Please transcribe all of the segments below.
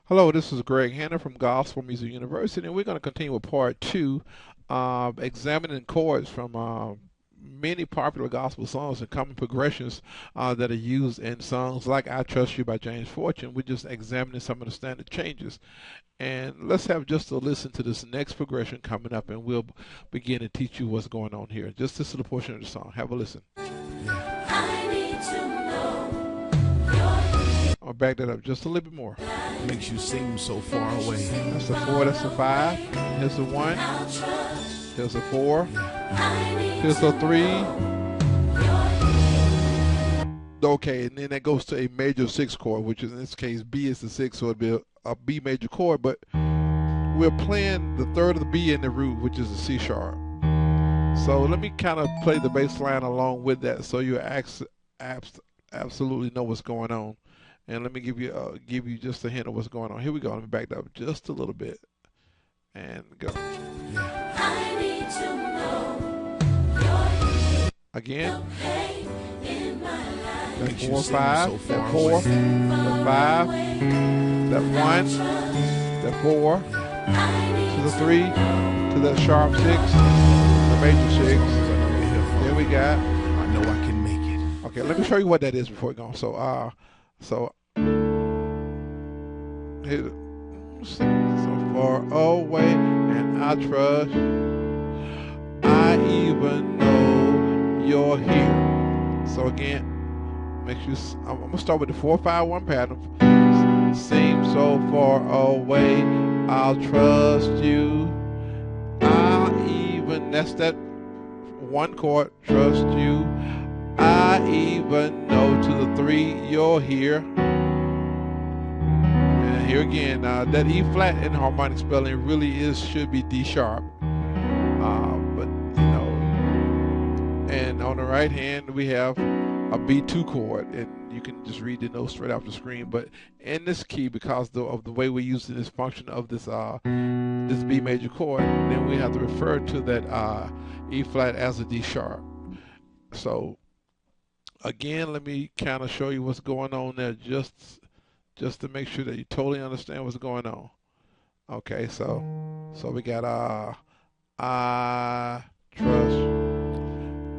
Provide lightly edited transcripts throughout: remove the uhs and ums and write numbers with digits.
Hello, this is Greg Hannon from Gospel Music University, and we're going to continue with part two, examining chords from many popular gospel songs and common progressions that are used in songs like I Trust You by James Fortune. We're just examining some of the standard changes. And let's have just a listen to this next progression coming up, and we'll begin to teach you what's going on here. Just this little portion of the song. Have a listen. I need to know I'll back that up just a little bit more. Makes you seem so far away. That's the 4, that's the 5. Here's the 1. Here's the 4. Here's the 3. Okay, and then that goes to a major 6 chord, which is in this case B is the 6, so it'd be a B major chord, but we're playing the third of the B in the root, which is the C sharp. So let me kind of play the bass line along with that so you absolutely know what's going on. And let me give you just a hint of what's going on. Here we go. Let me back that up just a little bit. And go. I need to know again. That 4, 5. That 4. That 5. That 1. That 4. To the 3. To that sharp 6. The major 6. Then we got. I know I can make it. Okay, let me show you what that is before we go. So here, so far away, and I trust. I even know you're here. So again, make sure I'm gonna start with the 4-5-1 pattern. Seem so far away, I'll trust you. That's that 1 chord, trust you. I even know to the 3, you're here. And here again, that E flat in harmonic spelling really should be D sharp. But and on the right hand we have a B2 chord, and you can just read the notes straight off the screen. But in this key, because of the way we're using this function of this this B major chord, then we have to refer to that E flat as a D sharp. So again, let me kind of show you what's going on there, just to make sure that you totally understand what's going on. Okay, so we got I trust.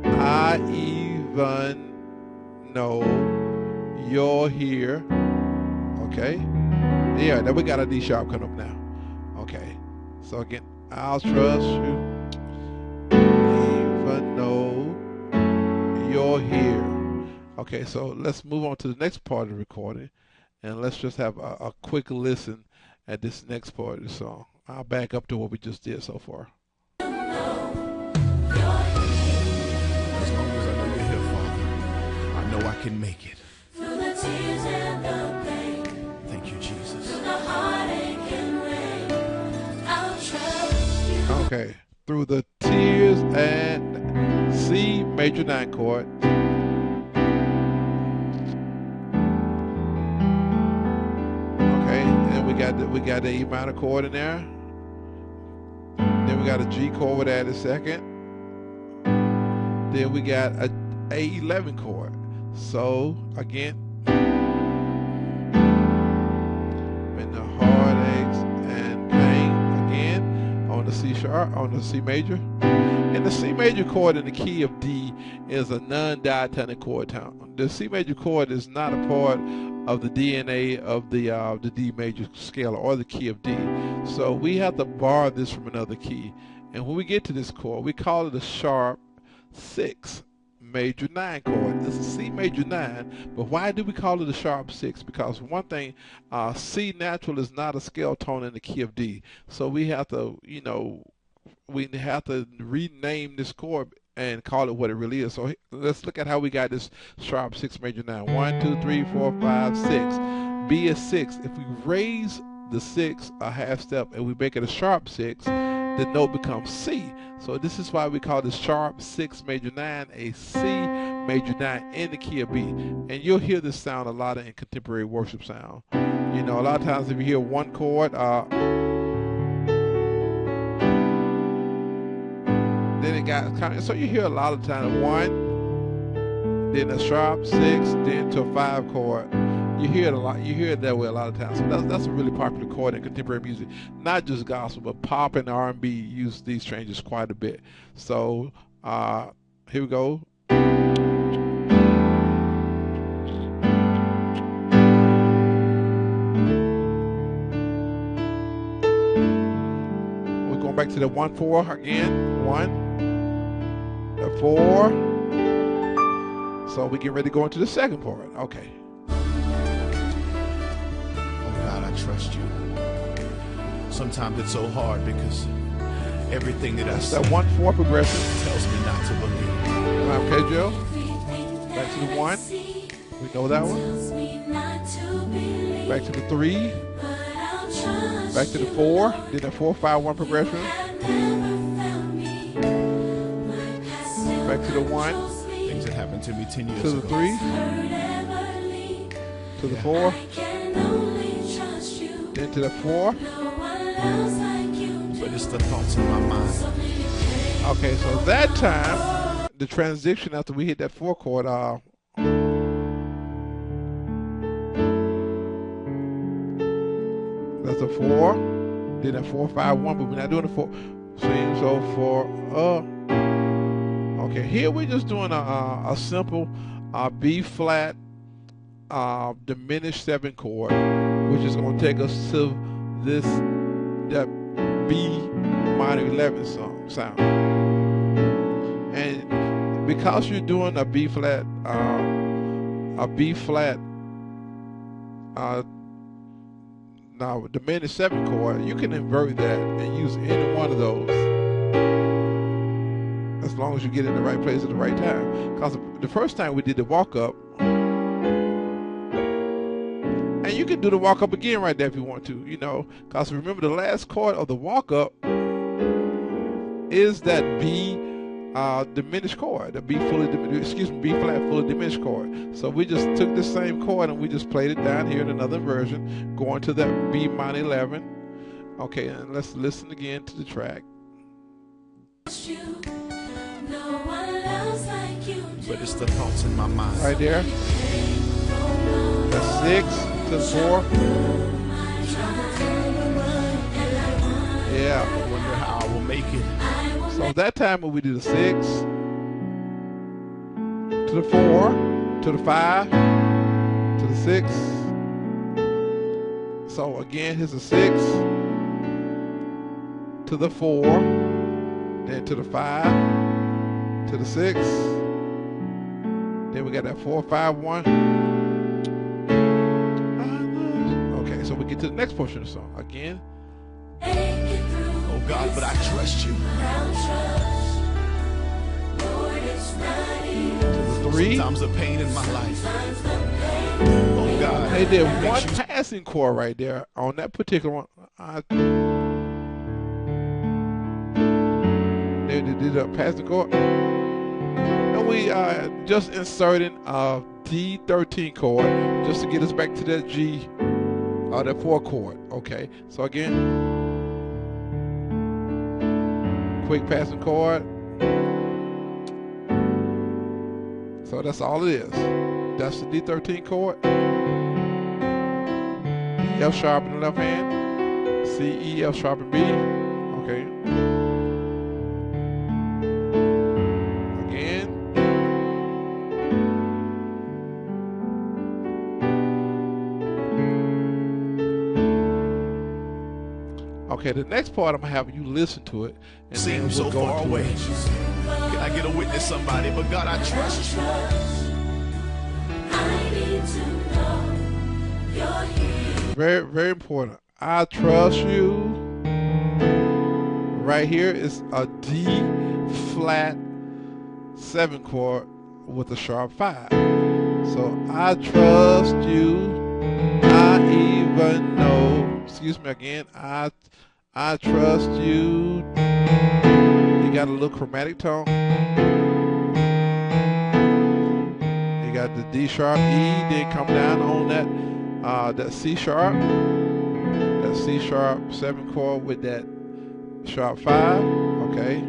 I even know you're here. Okay, yeah, then we got a D sharp coming up now. Okay, so again, I'll trust you. Even know you're here. Okay, so let's move on to the next part of the recording, and let's just have a quick listen at this next part of the song. I'll back up to what we just did so far. As long as I know you're here, Father, I know I can make it. Through the tears and the pain, thank you, Jesus. through the heartache and rain, I'll trust you. Okay, through the tears and C major 9 chord. We got the E minor chord in there. Then we got a G chord with that in a second. Then we got a A11 chord. So again, in the heartaches and pain again on the C sharp, on the C major. And the C major chord in the key of D is a non-diatonic chord tone. The C major chord is not a part of the DNA of the D major scale or the key of D. So we have to borrow this from another key. And when we get to this chord, we call it a sharp 6 major 9 chord. This is C major 9, but why do we call it a sharp 6? Because one thing, C natural is not a scale tone in the key of D. So we have to, we have to rename this chord and call it what it really is. So let's look at how we got this sharp 6 major 9. 1, 2, 3, 4, 5, 6. B is 6. If we raise the 6 a half step and we make it a sharp 6, the note becomes C. So this is why we call this sharp 6 major 9 a C major 9 in the key of B. And you'll hear this sound a lot in contemporary worship sound. A lot of times if you hear one chord, then it got so you hear a lot of times 1, then a sharp 6, then to a 5 chord, You hear it a lot. You hear it that way a lot of times. So that's a really popular chord in contemporary music, not just gospel, but pop and R&B use these changes quite a bit. So here we go. We're going back to the 1-4 again. 1, the 4. So we get ready to go into the second part. Okay. Trust you. Sometimes it's so hard because everything that I see, that 1-4 progression tells me not to believe. Okay, Joe. Back to the 1. We know that one. Back to the 3. Back to the 4. Then the 4-5-1 progression. Back to the 1. Things that happened to me 10 years ago. To the 3. To the 4. Into the 4. But it's the thoughts in my mind. Okay, so that time, the transition after we hit that 4 chord, that's a 4, then a 4-5-1, but we're not doing a 4. So for okay, here we're just doing a simple B flat diminished 7 chord, which is going to take us to that B minor 11 sound. And because you're doing a B flat, now diminished 7 chord, you can invert that and use any one of those, as long as you get in the right place at the right time. Because the first time we did the walk up, and you can do the walk up again right there if you want to, because remember the last chord of the walk up is that B diminished chord, the B flat fully diminished chord. So we just took the same chord and we just played it down here in another version, going to that B minor 11. Okay, and let's listen again to the track. But it's the thoughts in my mind. Right there. That's 6. To the 4. Yeah. I wonder how I will make it. So that time when we do the 6, to the 4, to the 5, to the 6. So again, here's a 6, to the 4, then to the 5, to the 6. Then we got that 4-5-1. So we get to the next portion of the song. Again. Oh God, but I trust you. To the 3. Sometimes the pain in my life. Oh God. They did one passing chord right there on that particular one. They did a passing chord. And we just inserting a D13 chord just to get us back to that G. That 4 chord. Okay, so again, quick passing chord. So that's all it is. That's the D13 chord. F sharp in the left hand. C, E, F sharp and B. Okay. Again. Okay, the next part I'm gonna have you listen to it, and then we'll so go far into away. it. Can I get a witness, somebody? But God, I trust you. I need to know you're here. Very, very important. I trust you. Right here is a D flat 7 chord with a sharp 5. So I trust you. I even know. Excuse me again. I trust you. You got a little chromatic tone. You got the D sharp, E, then come down on that C sharp. That C sharp 7 chord with that sharp 5. Okay.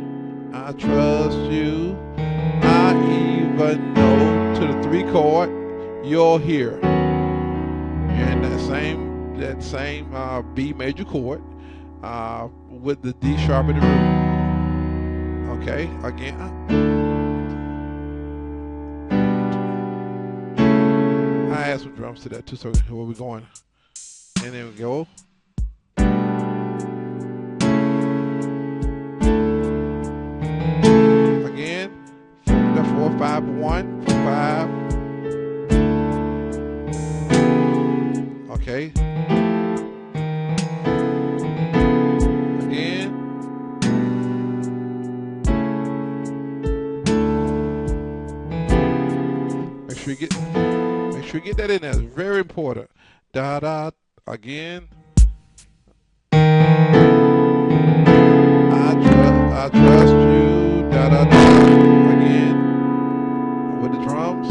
I trust you. I even know to the 3 chord. You're here. same B major chord with the D sharp in the root. Okay, again. I add some drums to that too, so where we going? And then we go. Again, 4 5 1 5. Okay. Again. Make sure you get that in there. It's very important. Da da again. I trust you. Da da da. Again. With the drums.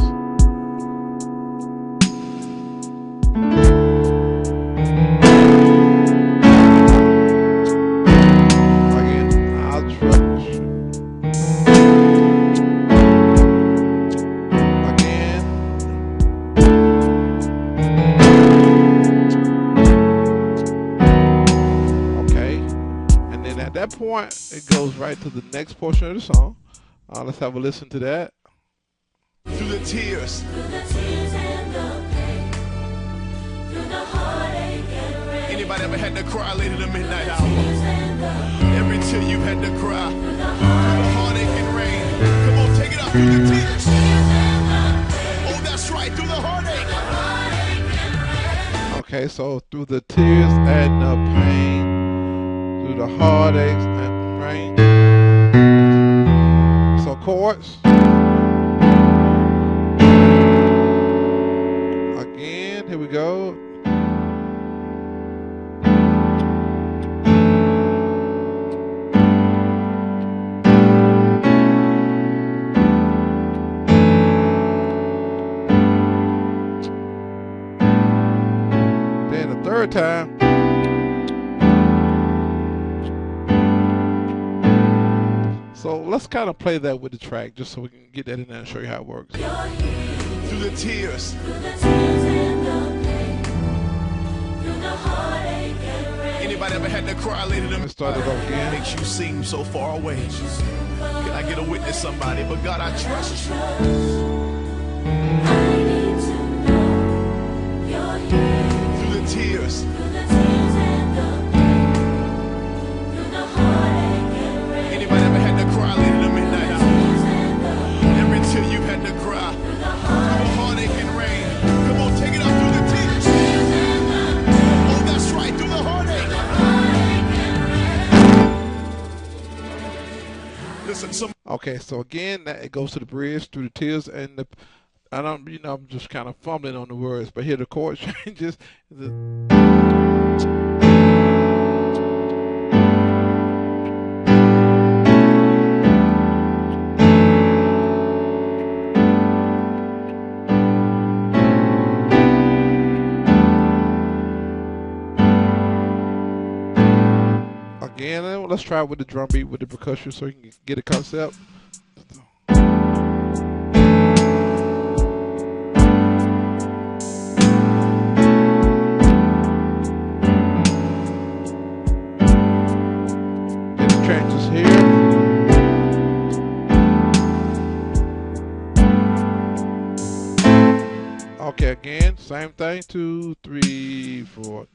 Point, it goes right to the next portion of the song. Let's have a listen to that. Through the tears and the pain, through the heartache and rain. Anybody ever had to cry late in the midnight hour? Every tear you had to cry. Through the heartache and rain. Come on, take it up. Through the tears. Oh, that's right. Through the heartache. Okay, so through the tears and the pain, through the heartaches and rain. So chords. Again, here we go. Then the third time. So let's kind of play that with the track just so we can get that in there and show you how it works. Through the tears. And the pain, through the heartache and rain. Anybody ever had to cry late in the Let's start it off again. Makes you seem so far away. Can I get a witness, somebody? But God, I trust you. I need to know you're here. Through the tears. Through the tears and the pain, through the heartache and rain. Anybody ever had to cry late in the midnight hour? Every tear you had to cry. Through the heartache and rain. Come on, take it up through the tears. Oh, that's right, through the heartache. Listen, some. Okay, so again, that it goes to the bridge through the tears and the. I'm just kind of fumbling on the words, but here the chord changes. Again, let's try with the drum beat with the percussion so you can get a concept. Then the trenches here. Okay, again, same thing. 2, 3, 4.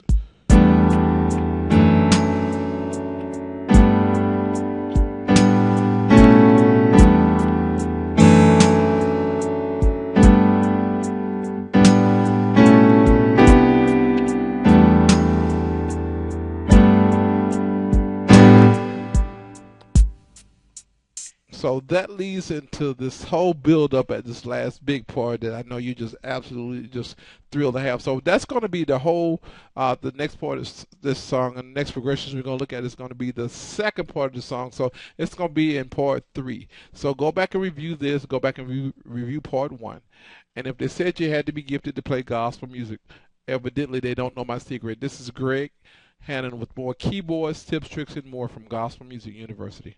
So that leads into this whole build up at this last big part that I know you just absolutely just thrilled to have. So that's going to be the whole, the next part of this song, and the next progressions we're going to look at is going to be the second part of the song. So it's going to be in part 3. So go back and review this, go back and review part 1. And if they said you had to be gifted to play gospel music, evidently they don't know my secret. This is Greg Hannon with more keyboards, tips, tricks, and more from Gospel Music University.